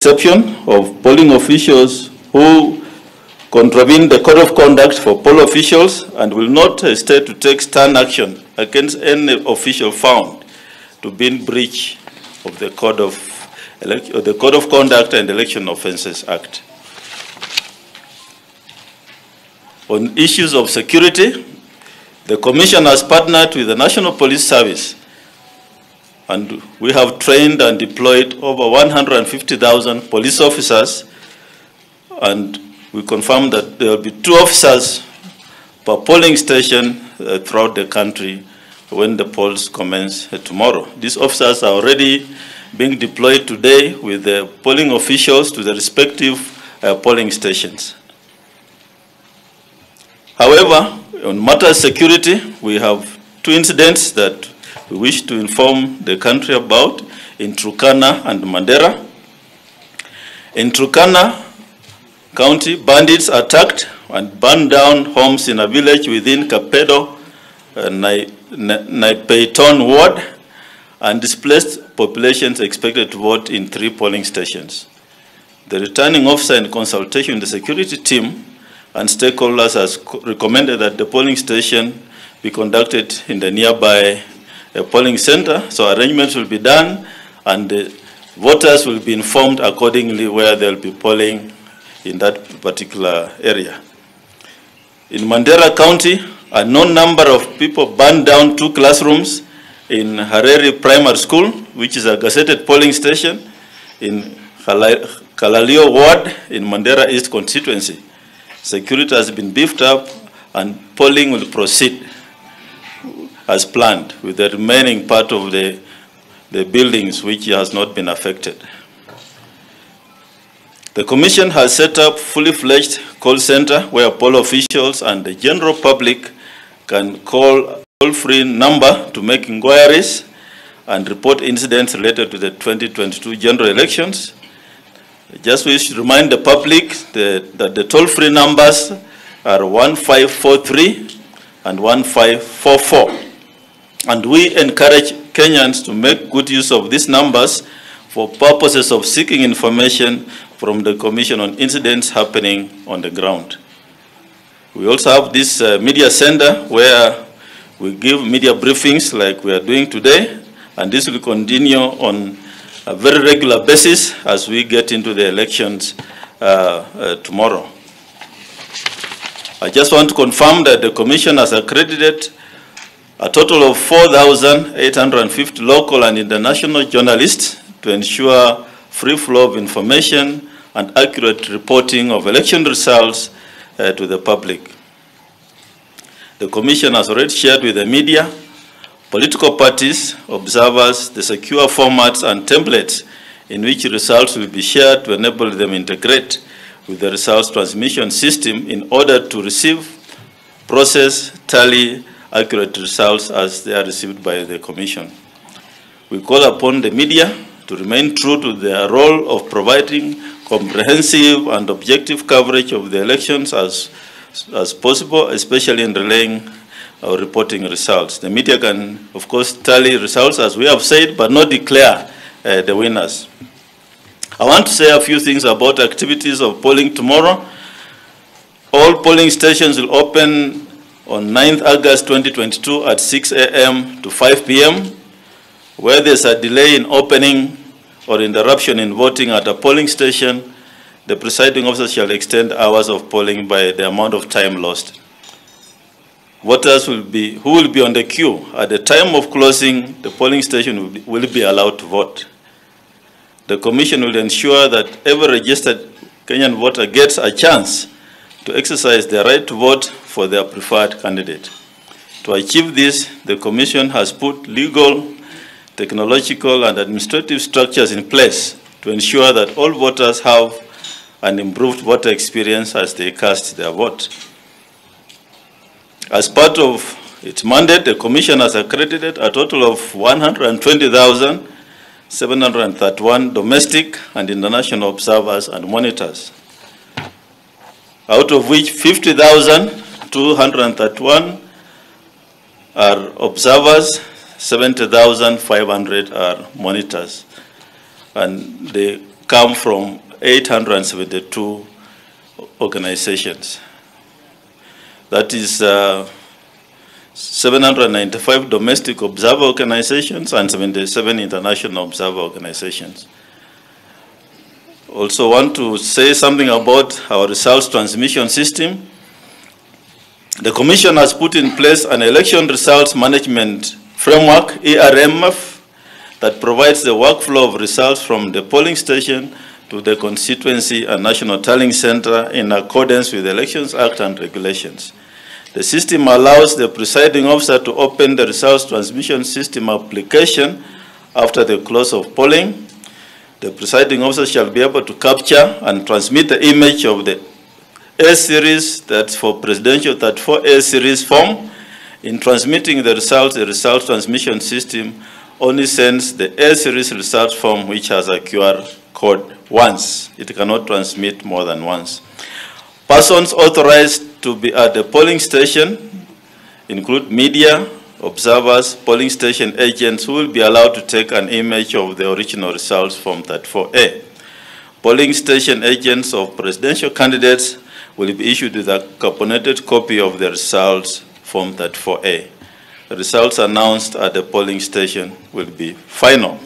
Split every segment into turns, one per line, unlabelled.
exception of polling officials who contravene the code of conduct for poll officials and will not hesitate to take stern action against any official found to be in breach of the Code of Conduct and Election Offences Act. On issues of security, the Commission has partnered with the National Police Service, and we have trained and deployed over 150,000 police officers, and we confirm that there will be 2 officers per polling station throughout the country when the polls commence tomorrow. These officers are already being deployed today with the polling officials to the respective polling stations. However, on matters security, we have 2 incidents that we wish to inform the country about in Turkana and Mandera. In Turkana County, bandits attacked and burned down homes in a village within Kapedo, Naipeiton ward, and displaced populations expected to vote in 3 polling stations. The returning officer, in consultation with the security team and stakeholders, has recommended that the polling station be conducted in the nearby polling center, so arrangements will be done and the voters will be informed accordingly where they'll be polling in that particular area. In Mandera County, a known number of people burned down 2 classrooms in Hareri Primary School, which is a gazetted polling station in Kalalio Ward in Mandera East constituency. Security has been beefed up and polling will proceed as planned with the remaining part of the buildings which has not been affected. The Commission has set up fully-fledged call center where poll officials and the general public can call a toll-free number to make inquiries and report incidents related to the 2022 general elections. Just wish to remind the public that the toll-free numbers are 1543 and 1544. And we encourage Kenyans to make good use of these numbers for purposes of seeking information from the Commission on incidents happening on the ground. We also have this media center where we give media briefings like we are doing today, and this will continue on a very regular basis as we get into the elections tomorrow. I just want to confirm that the Commission has accredited a total of 4,850 local and international journalists to ensure free flow of information and accurate reporting of election results to the public. The Commission has already shared with the media, political parties, observers, the secure formats and templates in which results will be shared to enable them to integrate with the results transmission system in order to receive, process, tally accurate results as they are received by the Commission. We call upon the media to remain true to their role of providing comprehensive and objective coverage of the elections as possible, especially in relaying or reporting results. The media can, of course, tally results, as we have said, but not declare the winners. I want to say a few things about activities of polling tomorrow. All polling stations will open on 9th August 2022 at 6 a.m. to 5 p.m. Where there's a delay in opening or interruption in voting at a polling station, the presiding officer shall extend hours of polling by the amount of time lost. Voters who will be on the queue at the time of closing the polling station will be allowed to vote. The Commission will ensure that every registered Kenyan voter gets a chance to exercise their right to vote for their preferred candidate. To achieve this, the Commission has put legal, technological, and administrative structures in place to ensure that all voters have an improved voter experience as they cast their vote. As part of its mandate, the Commission has accredited a total of 120,731 domestic and international observers and monitors, out of which 50,231 are observers, 70,500 are monitors. And the come from 872 organizations. That is 795 domestic observer organizations and 77 international observer organizations. Also want to say something about our results transmission system. The Commission has put in place an election results management framework, ERMF, that provides the workflow of results from the polling station to the constituency and national tallying center in accordance with the Elections Act and regulations. The system allows the presiding officer to open the results transmission system application after the close of polling. The presiding officer shall be able to capture and transmit the image of the A-series, that's for presidential 34A series form. In transmitting the results transmission system only sends the A-series results form which has a QR code once. It cannot transmit more than once. Persons authorized to be at the polling station include media, observers, polling station agents who will be allowed to take an image of the original results form 34A. Polling station agents of presidential candidates will be issued with a carbonated copy of the results form 34A. The results announced at the polling station will be final.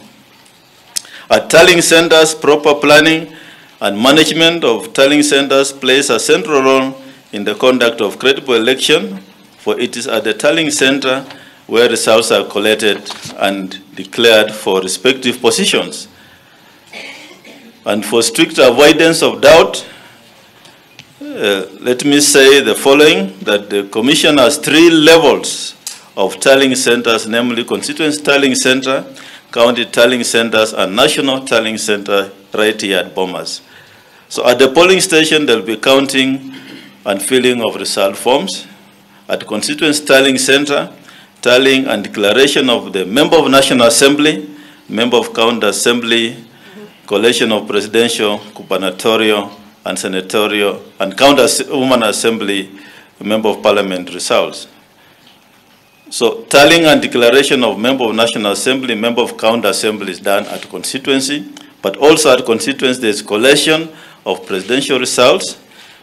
At tallying centers, proper planning and management of tallying centers plays a central role in the conduct of credible election, for it is at the tallying center where results are collected and declared for respective positions. And for strict avoidance of doubt, let me say the following, that the Commission has 3 levels of tallying centers, namely constituency tallying center, county tallying centers, and national tallying center right here at Bomas. So at the polling station, there will be counting and filling of result forms. At constituency tallying center, tallying and declaration of the member of National Assembly, member of county assembly, collation of presidential, gubernatorial, and senatorial, and county woman assembly, member of parliament results. So tallying and declaration of member of National Assembly, member of county assembly is done at constituency, but also at constituency there is collation of presidential results,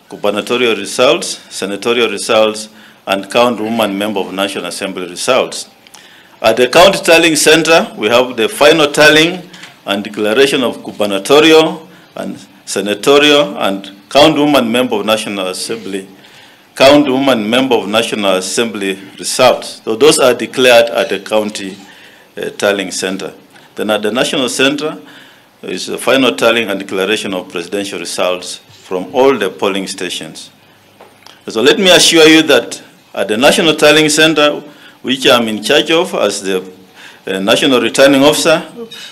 gubernatorial results, senatorial results, and county woman member of National Assembly results. At the county tallying center, we have the final tallying and declaration of gubernatorial and senatorial and county woman member of National Assembly, county woman member of National Assembly results. So those are declared at the county tallying center. Then at the national center is the final tallying and declaration of presidential results from all the polling stations. So let me assure you that at the National Tallying Center, which I'm in charge of as the National Returning Officer,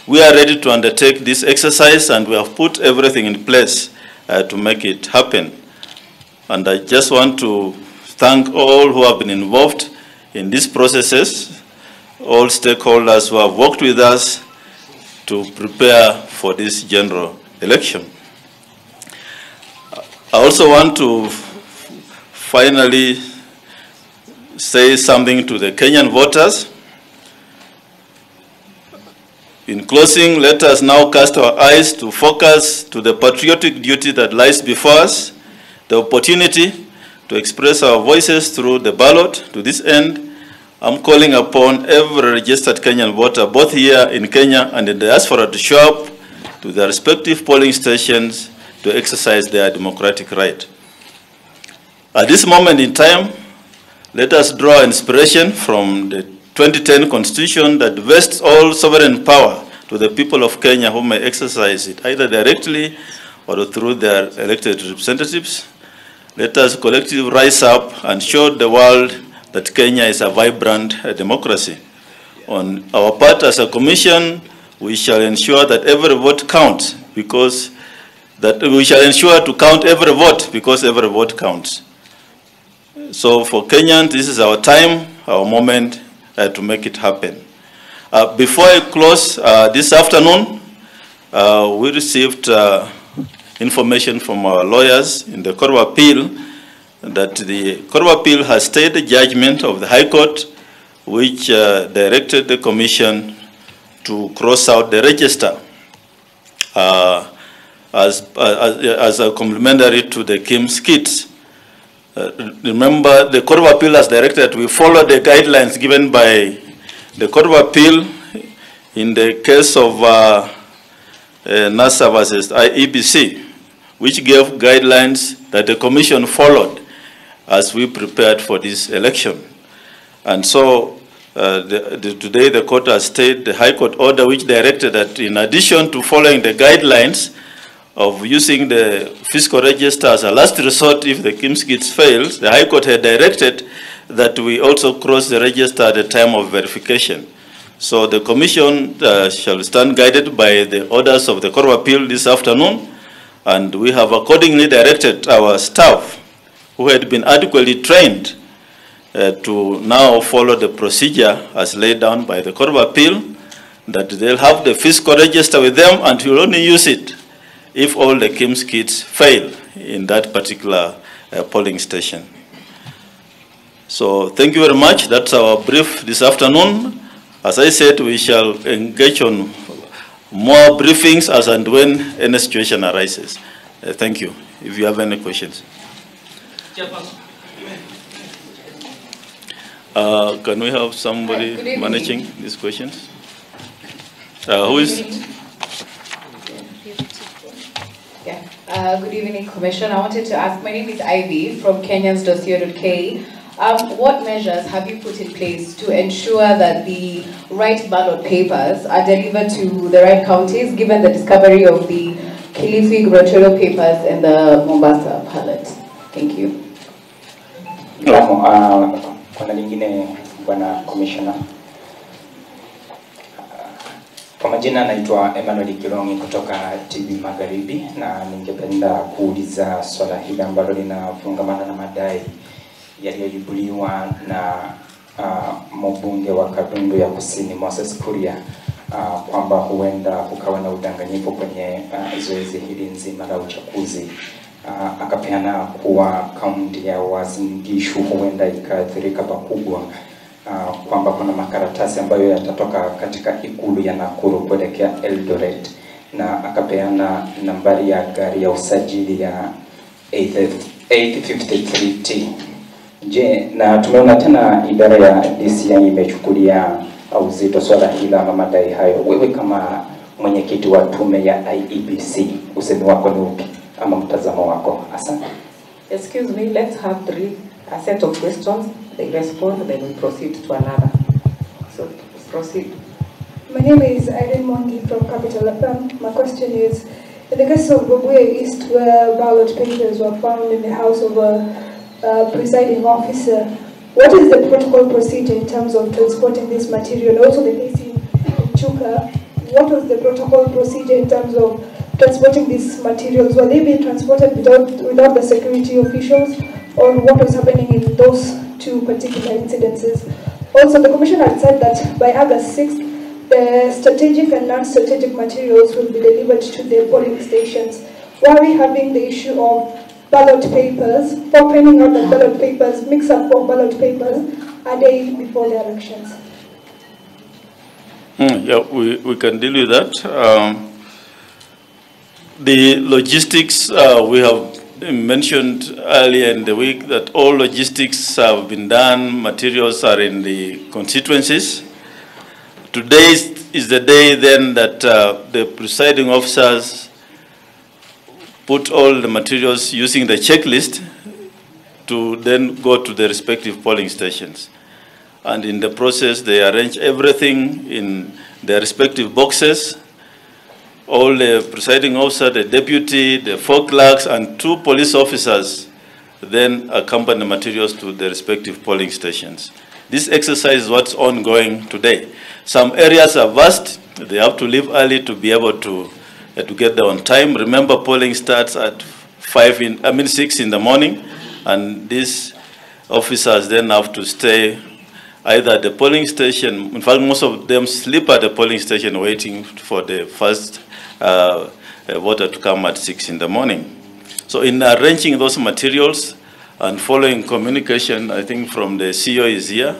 we are ready to undertake this exercise, and we have put everything in place to make it happen. And I just want to thank all who have been involved in these processes, all stakeholders who have worked with us to prepare for this general election. I also want to finally say something to the Kenyan voters. In closing, let us now cast our eyes to focus to the patriotic duty that lies before us, the opportunity to express our voices through the ballot. To this end, I'm calling upon every registered Kenyan voter, both here in Kenya and in the diaspora, to show up to their respective polling stations to exercise their democratic right. At this moment in time, let us draw inspiration from the 2010 Constitution that vests all sovereign power to the people of Kenya, who may exercise it either directly or through their elected representatives. Let us collectively rise up and show the world that Kenya is a vibrant democracy. On our part as a commission, we shall ensure that every vote counts, because we shall ensure to count every vote, because every vote counts. So for Kenyans, this is our time, our moment to make it happen. Before I close this afternoon, we received information from our lawyers in the Court of Appeal that the Court of Appeal has stayed the judgment of the High Court, which directed the Commission to cross out the register. as a complementary to the KIMS kits. Remember, the Court of Appeal has directed that we follow the guidelines given by the Court of Appeal in the case of NASA versus IEBC, which gave guidelines that the Commission followed as we prepared for this election. And so today the Court has stayed the High Court order which directed that in addition to following the guidelines of using the fiscal register as a last resort if the KIMS kits fails, the High Court had directed that we also cross the register at the time of verification. So the Commission shall stand guided by the orders of the Court of Appeal this afternoon, and we have accordingly directed our staff, who had been adequately trained, to now follow the procedure as laid down by the Court of Appeal, that they'll have the fiscal register with them and will only use it if all the KIMS kits fail in that particular polling station. So thank you very much. That's our brief this afternoon. As I said, we shall engage on more briefings as and when any situation arises. Thank you. If you have any questions. Can we have somebody managing these questions? Who is?
Good evening, Commissioner. I wanted to ask, my name is Ivy from Kenyans.co.ke. What measures have you put in place to ensure that the right ballot papers are delivered to the right counties, given the discovery of the Kilifi gubernatorial papers and the Mombasa ballot? Thank you.
Kuna lingine Bwana Commissioner. Kwa majina naitwa Emmanuel Kirongi kutoka TV Magharibi, na ningependa kuuliza swala hili ambalo linafungamana na madai yaliyoibuliwa na mbunge wa Kadundu ya Kusini Moses Kuria, kwamba huenda kukawa na udanganyifu kwenye zoezi hili nzima la uchaguzi. Akapeana kuwa kaunti ya Uasin Gishu huenda ikaathirika pakubwa, kwamba kuna makaratasi ambayo yatatoka katika ikulu ya Nakuru kuelekea Eldoret, na akapeana nambari ya gari ya usajili ya 853T. Je, na tumeona tena idara ya DCI imechukulia uzito swala hili ama madai hayo. Wewe kama mwenyekiti wa tume ya IEBC, usemi wako ni upi ama mtazamo wako? Asante.
Excuse me, let's have a set of questions. They respond, then we proceed to another. So, proceed.
My name is Irene Mongi from Capital FM. My question is, in the case of Bogwe East, where ballot papers were found in the house of a presiding officer, what is the protocol procedure in terms of transporting this material? Also the case in Chuka, what was the protocol procedure in terms of transporting these materials? Were they being transported without the security officials, or what was happening in those two particular incidences? Also, the Commission had said that by August 6th, the strategic and non-strategic materials will be delivered to the polling stations. Why are we having the issue of ballot papers, or finding out that ballot papers, mix-up of ballot papers, a day before the elections?
Yeah, we can deal with that. The logistics, we have mentioned earlier in the week that all logistics have been done, materials are in the constituencies. Today is the day then that the presiding officers put all the materials using the checklist to then go to the respective polling stations. And in the process, they arrange everything in their respective boxes. All the presiding officer, the deputy, the 4 clerks, and 2 police officers then accompany the materials to the respective polling stations. This exercise is what's ongoing today. Some areas are vast. They have to leave early to be able to get there on time. Remember, polling starts at 6 in the morning, and these officers then have to stay either at the polling station. In fact, most of them sleep at the polling station waiting for the first voter to come at 6 in the morning. So in arranging those materials and following communication, I think from the CEO is here,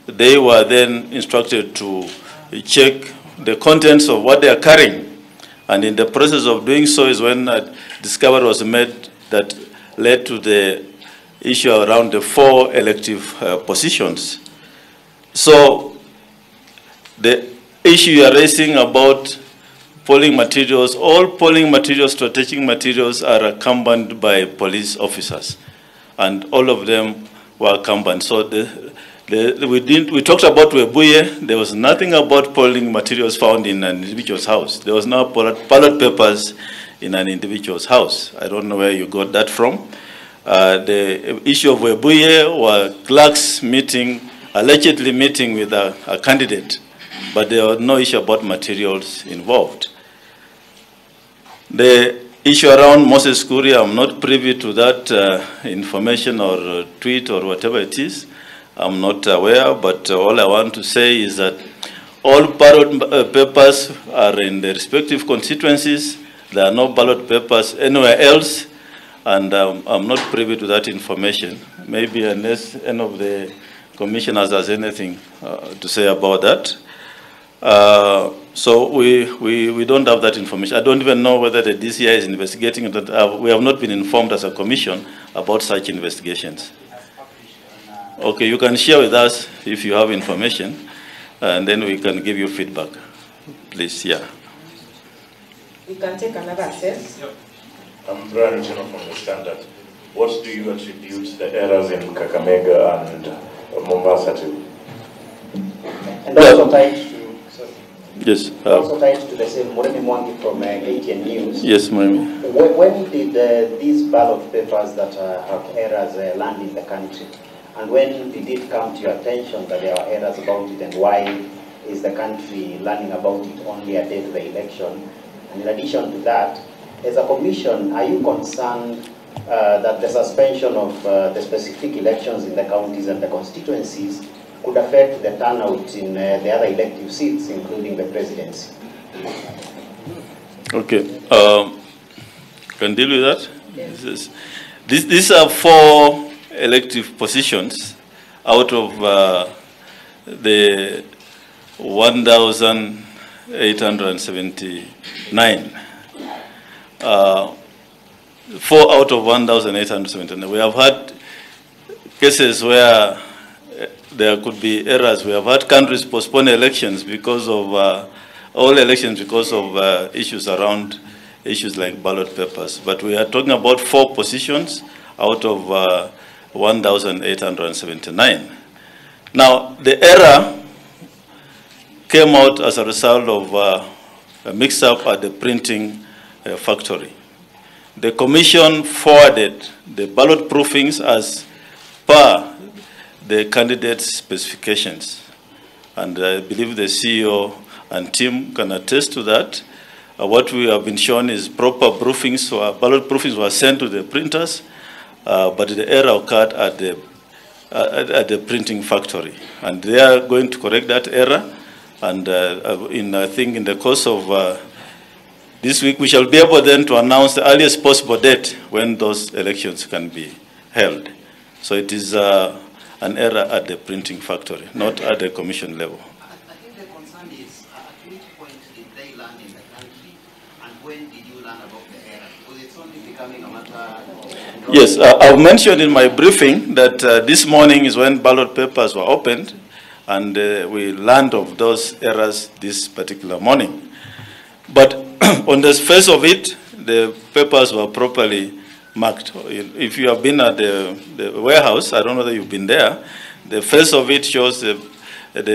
they were then instructed to check the contents of what they are carrying. And in the process of doing so is when a discovery was made that led to the issue around the 4 elective positions. So the issue you are raising about polling materials, all polling materials, strategic materials are accompanied by police officers, and all of them were accompanied. So we talked about Webuye. There was nothing about polling materials found in an individual's house. There was no ballot papers in an individual's house. I don't know where you got that from. The issue of Webuye were clerks allegedly meeting with a candidate, but there was no issue about materials involved. The issue around Moses Kuria, I'm not privy to that information or tweet or whatever it is. I'm not aware, but all I want to say is that all ballot papers are in the respective constituencies. There are no ballot papers anywhere else, and I'm not privy to that information. Maybe unless any of the commissioners has anything to say about that. So we don't have that information. I don't even know whether the DCI is investigating that. We have not been informed as a commission about such investigations. Okay, you can share with us if you have information, and then we can give you feedback. Please, yeah.
We can take another access.
Yep. I'm Brian Chino from the Standard. What do you attribute the errors in Kakamega and Mombasa to?
And also tied to,
yes.
Also tied to the same Moremi Mwangi from ATN News.
Yes, ma'am.
When did these ballot papers that have errors land in the country? And when did it come to your attention that there are errors about it, and why is the country learning about it only a day to the election? And in addition to that, as a commission, are you concerned that the suspension of the specific elections in the counties and the constituencies could affect the turnout in the other elective seats, including the presidency?
Okay. Can deal with that? Yes. These are 4 elective positions out of the 1,879. 4 out of 1,879. We have had cases where there could be errors. We have had countries postpone elections because of all elections because of issues around issues like ballot papers. But we are talking about 4 positions out of 1,879. Now, the error came out as a result of a mix-up at the printing factory. The commission forwarded the ballot proofings as per the candidate's specifications. And I believe the CEO and team can attest to that. What we have been shown is proper proofings, so ballot proofings were sent to the printers, but the error occurred at the printing factory. And they are going to correct that error. And I think in the course of this week, we shall be able then to announce the earliest possible date when those elections can be held. So it is an error at the printing factory, not at the commission level.
I think the concern is at which point did they land in the country, and when did you learn about the error? Because it's only becoming a matter of...
Yes, I've mentioned in my briefing that this morning is when ballot papers were opened, and we learned of those errors this particular morning. But on the face of it, the papers were properly marked. If you have been at the warehouse, I don't know whether you've been there, the face of it shows the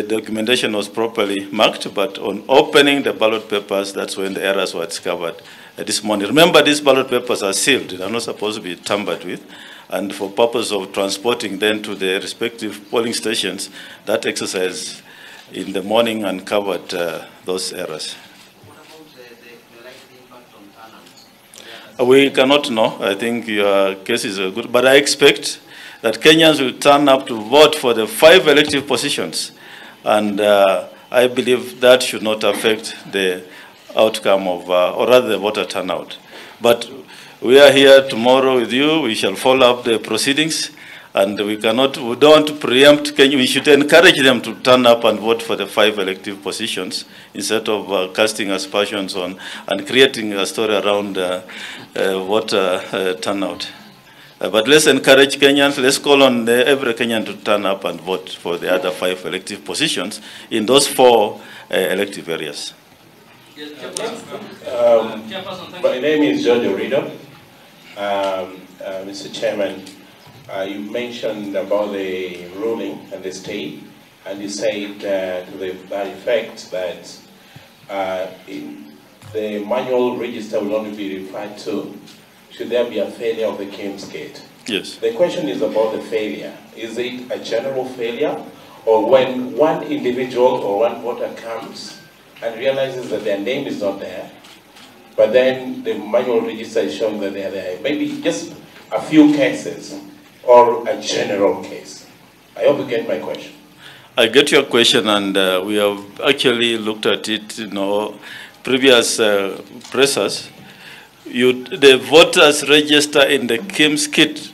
documentation was properly marked, but on opening the ballot papers, that's when the errors were discovered this morning. Remember, these ballot papers are sealed. They are not supposed to be tampered with. And for purpose of transporting them to the respective polling stations, that exercise in the morning uncovered those errors.
What about the likely impact on turnout?
We cannot know. I think your case is good. But I expect that Kenyans will turn up to vote for the 5 elective positions. And I believe that should not affect the outcome of, or rather the voter turnout. But we are here tomorrow with you. We shall follow up the proceedings. And we don't preempt Kenya. We should encourage them to turn up and vote for the 5 elective positions instead of casting aspersions on and creating a story around voter turnout. But let's encourage Kenyans, let's call on every Kenyan to turn up and vote for the other 5 elective positions in those 4 elective areas.
My name is George Orido. Mr. Chairman, you mentioned about the ruling and the stay, and you said to that effect that the manual register will only be referred to should there be a failure of the KIMS gate.
Yes.
The question is about the failure. Is it a general failure, or when one individual or one voter comes and realizes that their name is not there, but then the manual register is showing that they are there? Maybe just a few cases, or a general case? I hope you get my question.
I get your question, and we have actually looked at it, previous pressers. The voters register in the KIMS kit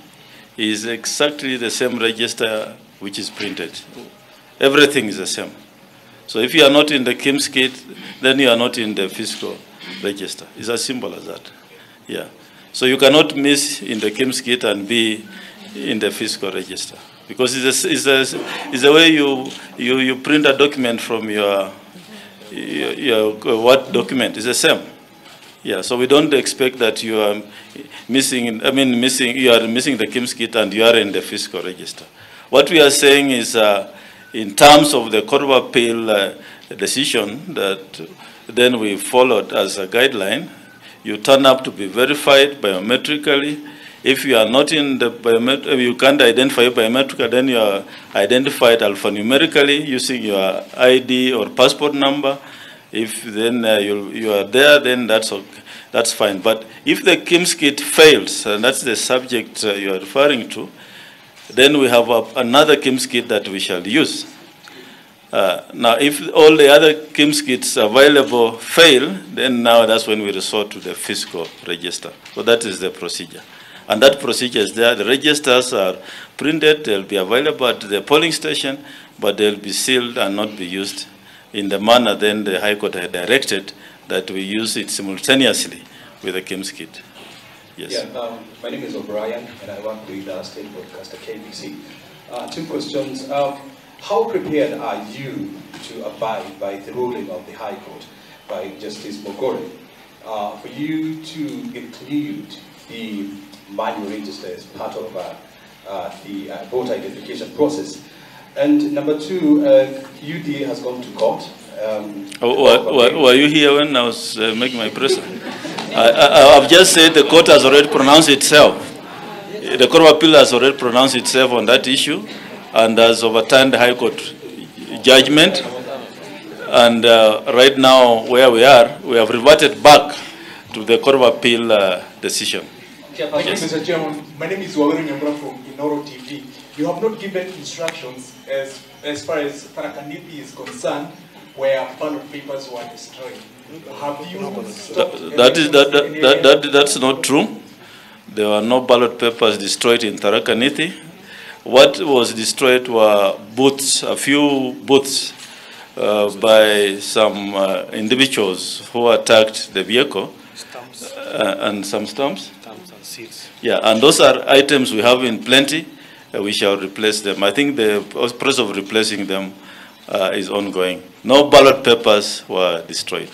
is exactly the same register which is printed. Everything is the same. So if you are not in the KIMS kit, then you are not in the fiscal register. It's as simple as that. Yeah. So you cannot miss in the KIMS kit and be in the fiscal register, because it's the way you print a document from your what document is the same. Yeah, so we don't expect that you are missing. You are missing the KIMS kit and you are in the fiscal register. What we are saying is, in terms of the Court of Appeal decision that then we followed as a guideline, you turn up to be verified biometrically. If you are not in the you can't identify biometrically, then you are identified alphanumerically using your ID or passport number. If then you are there, then that's fine. But if the KIMS kit fails, and that's the subject you are referring to, then we have another KIMS kit that we shall use. Now, if all the other KIMS kits available fail, then now that's when we resort to the fiscal register. So that is the procedure. And that procedure is there. The registers are printed. They'll be available at the polling station, but they'll be sealed and not be used in the manner then the High Court had directed, that we use it simultaneously with the KIMS kit. Yes.
Yeah, my name is O'Brien, and I work with State Broadcaster KBC. 2 questions. How prepared are you to abide by the ruling of the High Court by Justice Mogore for you to include the manual register as part of the voter identification process? And number 2, UDA has gone to court.
Were you here when I was making my press? I've just said the court has already pronounced itself. The Court of Appeal has already pronounced itself on that issue and has overturned the High Court judgment. And right now, where we are, we have reverted back to the Court of Appeal decision.
Thank you, Mr. Chairman. My name is Waweru Nyambura from Inoro TV. You have not given instructions as far as Tharakanithi is concerned, where ballot papers were destroyed. Have you
That's not true. There were no ballot papers destroyed in Tharakanithi. What was destroyed were booths, a few booths by some individuals who attacked the vehicle, and some stamps. Stamps and seals. Yeah, and those are items we have in plenty. We shall replace them. I think the process of replacing them is ongoing. No ballot papers were destroyed.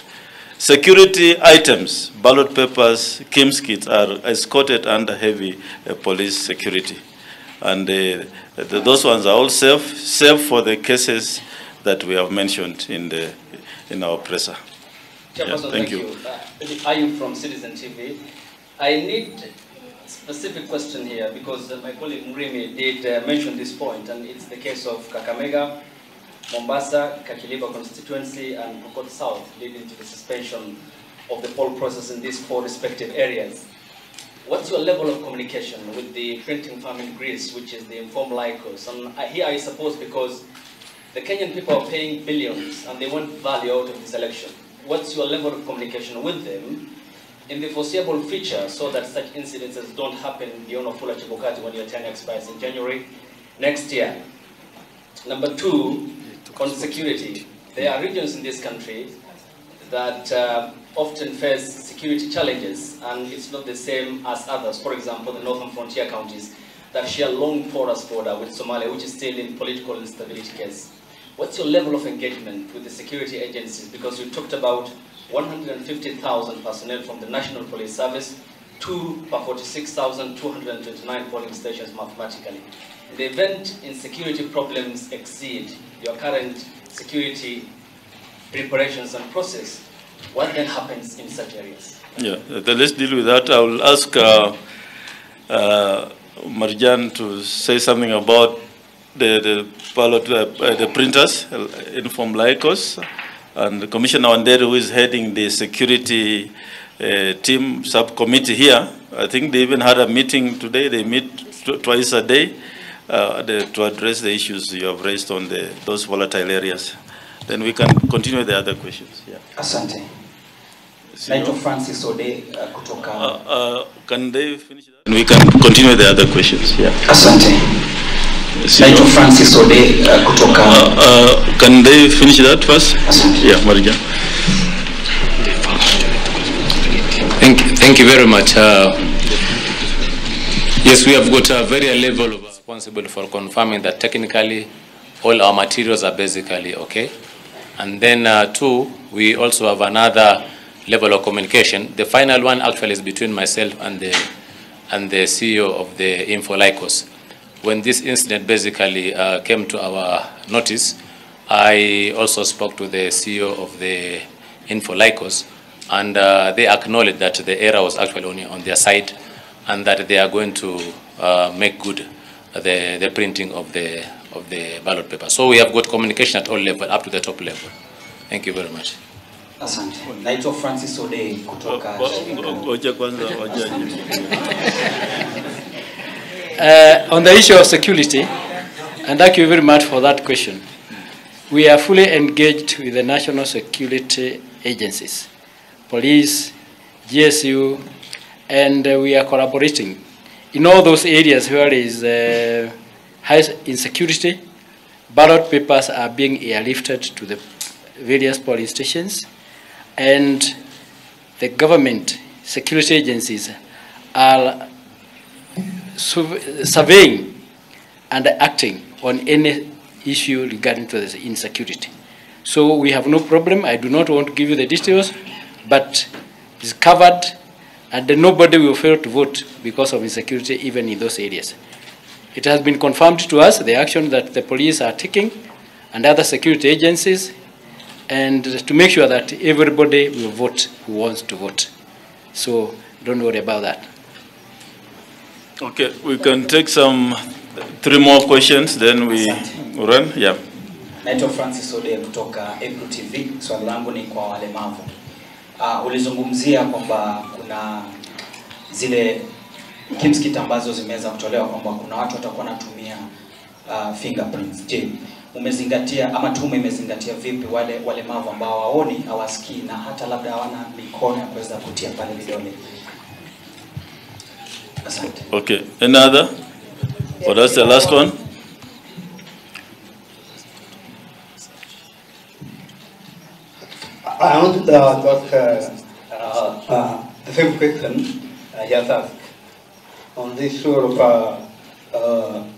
Security items, ballot papers, KIMS kits are escorted under heavy police security. And those ones are all safe for the cases that we have mentioned in our presser.
Yeah, thank you. I am from Citizen TV. I need a specific question here because my colleague Murimi did mention this point, and it's the case of Kakamega, Mombasa, Kakiliba constituency, and Pokot South, leading to the suspension of the poll process in these 4 respective areas. What's your level of communication with the printing firm in Greece, which is the informed Lycos? And here I suppose because the Kenyan people are paying billions and they want value out of this election. What's your level of communication with them? in the foreseeable future so that such incidences don't happen beyond Wafula Chebukati when your tenure expires in January next year? Number two, on security. There are regions in this country that often face security challenges, and it's not the same as others. For example, the northern frontier counties that share long porous border with Somalia, which is still in political instability case. What's your level of engagement with the security agencies? Because you talked about 150,000 personnel from the National Police Service, 2 per 46,229 polling stations mathematically. In the event insecurity problems exceed your current security preparations and process, what then happens in such areas?
Yeah, let's deal with that. I will ask Marjan to say something about the ballot, the printers from Lycos, and Commissioner Wanderi, who is heading the security team subcommittee here. I think they even had a meeting today. They meet twice a day to address the issues you have raised on those volatile areas. Then we can continue with the other questions. Yeah.
Asante. Naitwa Francis Ode kutoka.
Can they finish that? And we can continue with the other questions. Yeah.
Asante. Naitwa Francis Ode kutoka.
Can they finish that first?
Asante.
Yeah, Marija.
Thank you very much. Yes, we have got a very level of responsible for confirming that technically all our materials are basically okay. And then two, we also have another level of communication. The final one actually is between myself and the CEO of the Info Lycos. When this incident basically came to our notice, I also spoke to the CEO of the Info Lycos, and they acknowledged that the error was actually on their side, and that they are going to make good the printing of the ballot paper. So we have got communication at all levels, up to the top level. Thank you very much.
Asante. Naitwa Francis Ode kutoka.
On the issue of security, and thank you very much for that question. We are fully engaged with the national security agencies, police, GSU, and we are collaborating in all those areas where there is high insecurity. Ballot papers are being airlifted to the various polling stations, and the government security agencies are surveying and acting on any issue regarding to the insecurity. So we have no problem. I do not want to give you the details, but it's covered, and nobody will fail to vote because of insecurity even in those areas. It has been confirmed to us, the action that the police are taking and other security agencies, and to make sure that everybody will vote who wants to vote. So don't worry about that.
Okay, we can take some 3 more questions, then we run. Yeah.
Naitwa Francis Ode kutoka April TV. Swali langu ni kwa walemavu. Ulizungumzia kwamba kuna zile kimskit ambazo zimeweza kutolewa kwamba kuna watu watakuwa wanatumia fingerprints. Je, umezingatia ama tume imezingatia vipi wale walemavu ambao hawaoni, hawasikii na hata labda hawana mikono ya kuweza kutia pale vidole? Asante.
Okay, another? Or that's the last one?
I want to ask the same question he has asked on the issue of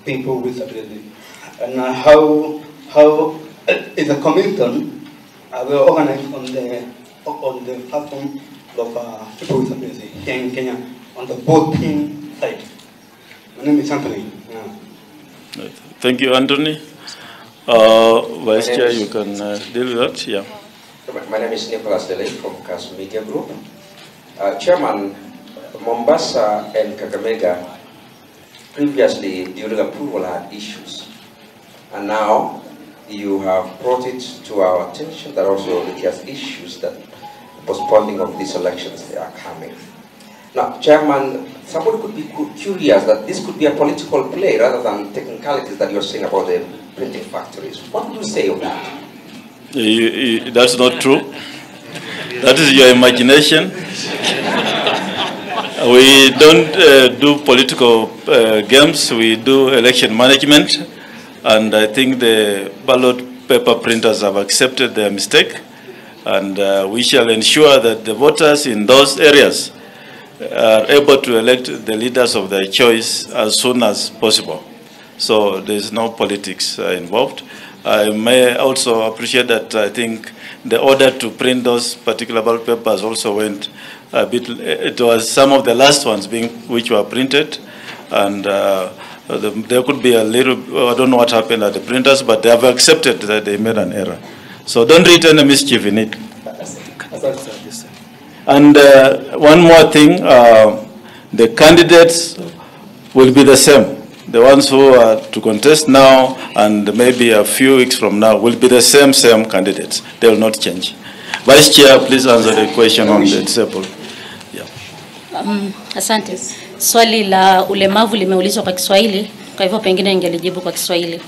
people with disability, and how is the commission will organize on the platform of people with disability here in Kenya on the voting side. My name is Anthony. Yeah.
Thank you, Anthony. Vice Chair, you can deal with that. Yeah.
My name is Nicholas Delay from CAS Media Group. Chairman, Mombasa and Kakamega previously during approval had issues, and now you have brought it to our attention that also it has issues that postponing of these elections they are coming. Now, Chairman, somebody could be curious that this could be a political play rather than technicalities that you're saying about the printing factories. What do you say of that?
That's not true. That is your imagination. We don't do political games. We do election management, and I think the ballot paper printers have accepted their mistake, and we shall ensure that the voters in those areas are able to elect the leaders of their choice as soon as possible. So there's no politics involved. I may also appreciate that I think the order to print those particular ballot papers also went a bit, it was some of the last ones which were printed, and there could be a little, I don't know what happened at the printers, but they have accepted that they made an error. So don't read any mischief in it. And one more thing, the candidates will be the same. The ones who are to contest now and maybe a few weeks from now will be the same candidates. They will not change. Vice Chair, please answer the question on the disabled.
Asante. Swali la ulemavu limeulizwa kwa Kiswahili, kwa hivyo pengine ningelijibu kwa Kiswahili.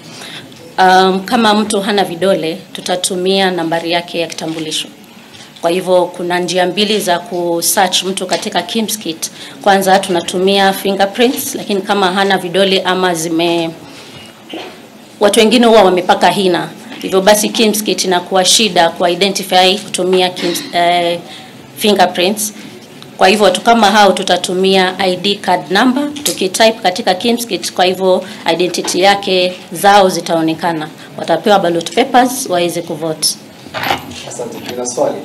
Kama mtu hana vidole, tutatumia nambari yake ya kitambulisho. Kwa hivyo kuna njia mbili za kusearch mtu katika KIMS-KIT. Kwanza tunatumia fingerprints, lakini kama hana vidole ama watu wengine huwa wamepaka hina. Hivyo basi KIMS-KIT inakuwa shida ku identify kutumia fingerprints. Kwa hivyo watu kama hao tutatumia ID card number, tukitype katika KIMS-KIT, kwa hivyo identity yake zao zitaonekana. Watapewa ballot papers waweze kuvote.
Asante. Kuna swali.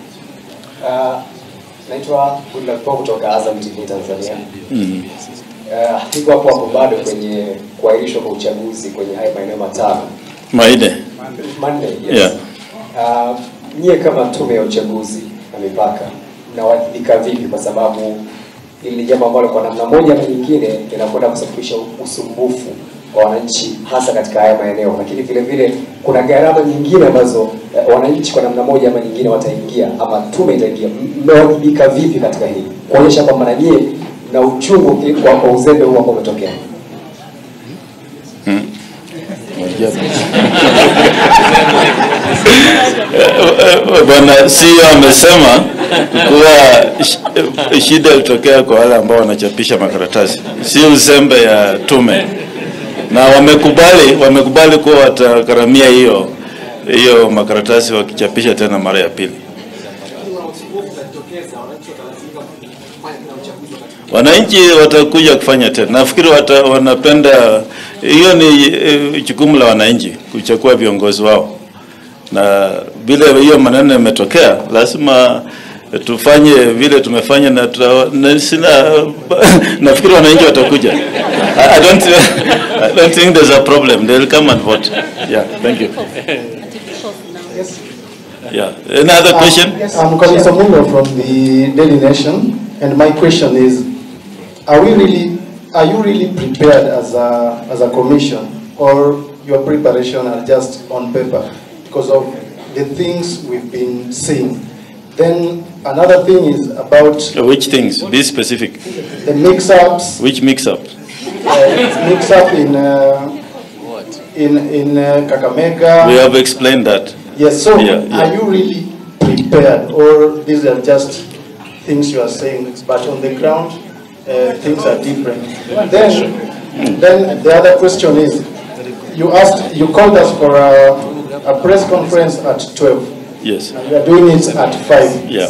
Naitwa Goodluck kutoka Azam TV Tanzania. Niko hapo bado kwenye kuahirishwa kwa uchaguzi kwenye haya maeneo matano. Monday, yes. Yeah. Nyie kama tume ya uchaguzi na mipaka mnawajibika vipi, kwa sababu ili jambo ambalo kwa namna moja ama nyingine linakwenda kusababisha usumbufu kwa wananchi hasa katika haya maeneo, lakini vile vile kuna gharama nyingine ambazo wananchi kwa namna moja ama nyingine wataingia ama tume itaingia. Mmewajibika vipi katika hili kuonyesha kwamba na nyie na uchungu kwa uzembe huu ambao umetokea?
Bwana CEO amesema kuwa shida ilitokea kwa wale ambao wanachapisha makaratasi, si uzembe ya tume, na wamekubali kuwa watakaramia hiyo makaratasi wakichapisha tena mara ya pili. Wananchi watakuja kufanya tena. Nafikiri wanapenda, hiyo ni jukumu la wananchi kuchagua viongozi wao. Na bila hiyo maneno yametokea, lazima tufanye vile tumefanya, na nafikiri wananchi watakuja. I don't think there's a problem. They will come and vote. Yeah, thank you. Yeah. Another question?
Yes, I'm Kalisa Mungo from the Daily Nation, and my question is, are you really prepared as a commission, or your preparation are just on paper because of the things we've been seeing? Then another thing is about
which things? Be specific.
The mix-ups.
Which mix-ups?
Mix-up in Kakamega.
We have explained that.
Yes. So, are you really prepared, or these are just things you are saying, but on the ground things are different? Then the other question is, you called us for a press conference at 12.
Yes.
And we are doing it at 5.
Yeah.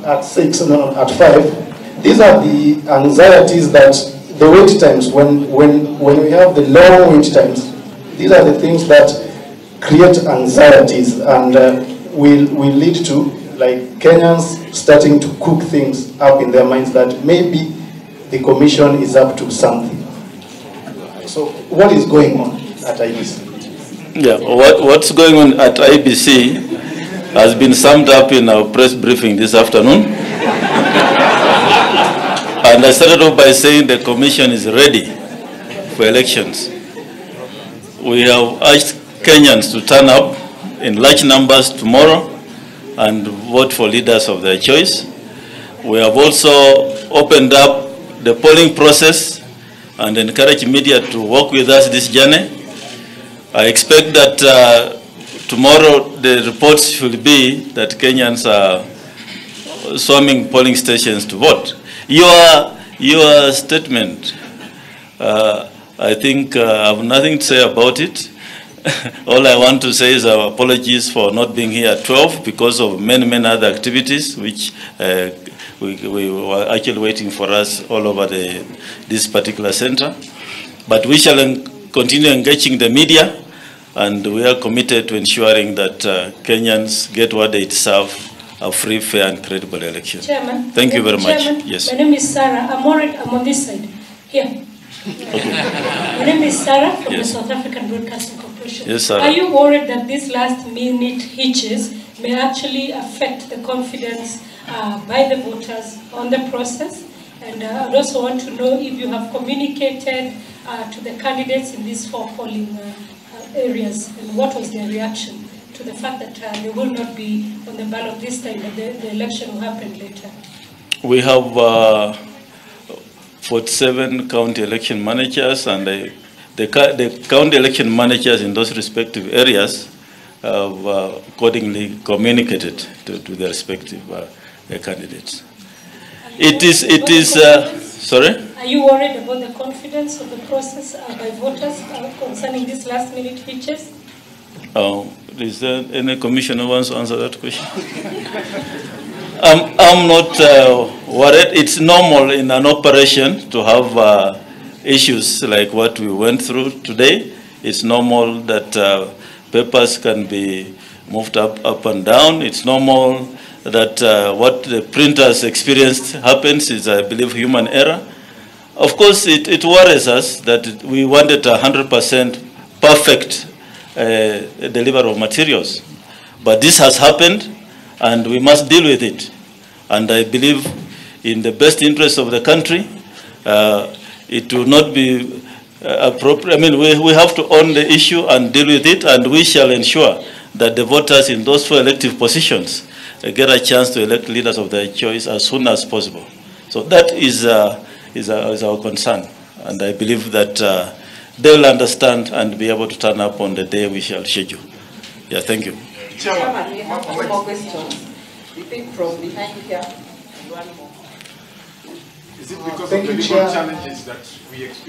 At 6, no, at 5. These are the anxieties that the wait times, when we have the long wait times, these are the things that create anxieties and will lead to like Kenyans starting to cook things up in their minds that maybe the commission is up to something. So what is going on at IBC?
Yeah, what's going on at IBC has been summed up in our press briefing this afternoon. And I started off by saying the commission is ready for elections. We have asked Kenyans to turn up in large numbers tomorrow and vote for leaders of their choice. We have also opened up the polling process and encourage media to work with us this journey. I expect that tomorrow the reports should be that Kenyans are swarming polling stations to vote. Your Your statement, I think I have nothing to say about it. All I want to say is our apologies for not being here at 12 because of many, many other activities which we were actually waiting for us all over this particular center. But we shall continue engaging the media, and we are committed to ensuring that Kenyans get what they deserve, a free, fair, and credible election.
Chairman.
Thank you very
Chairman,
much. Yes.
My name is Sarah. I'm on this side. Here.
Okay.
My name is Sarah from
Yes.
the South African Broadcasting Corporation.
Yes, Sarah.
Are you worried that these last-minute hitches may actually affect the confidence by the voters on the process? And I'd also want to know if you have communicated to the candidates in these 4 polling areas, and what was their reaction to the fact that they will not be on the ballot this time, but the election will happen later?
We have 47 county election managers, and the county election managers in those respective areas have accordingly communicated to their respective candidates. It is, sorry?
Are you worried about the confidence of the process by voters concerning these last-minute hitches?
Is there any commissioner who wants to answer that question? I'm not worried. It's normal in an operation to have issues like what we went through today. It's normal that papers can be moved up and down. It's normal that what the printers experienced happens is, I believe, human error. Of course, it worries us that we wanted 100% perfect delivery of materials. But this has happened, and we must deal with it. And I believe in the best interest of the country, it will not be appropriate. I mean, we have to own the issue and deal with it, and we shall ensure that the voters in those 4 elective positions get a chance to elect leaders of their choice as soon as possible. So that is our concern, and I believe that they will understand and be able to turn up on the day we shall schedule. Yeah, thank you.
Chairman, we have 2 more questions. We think from behind here. One more.
Is it because of the legal challenges that we experience?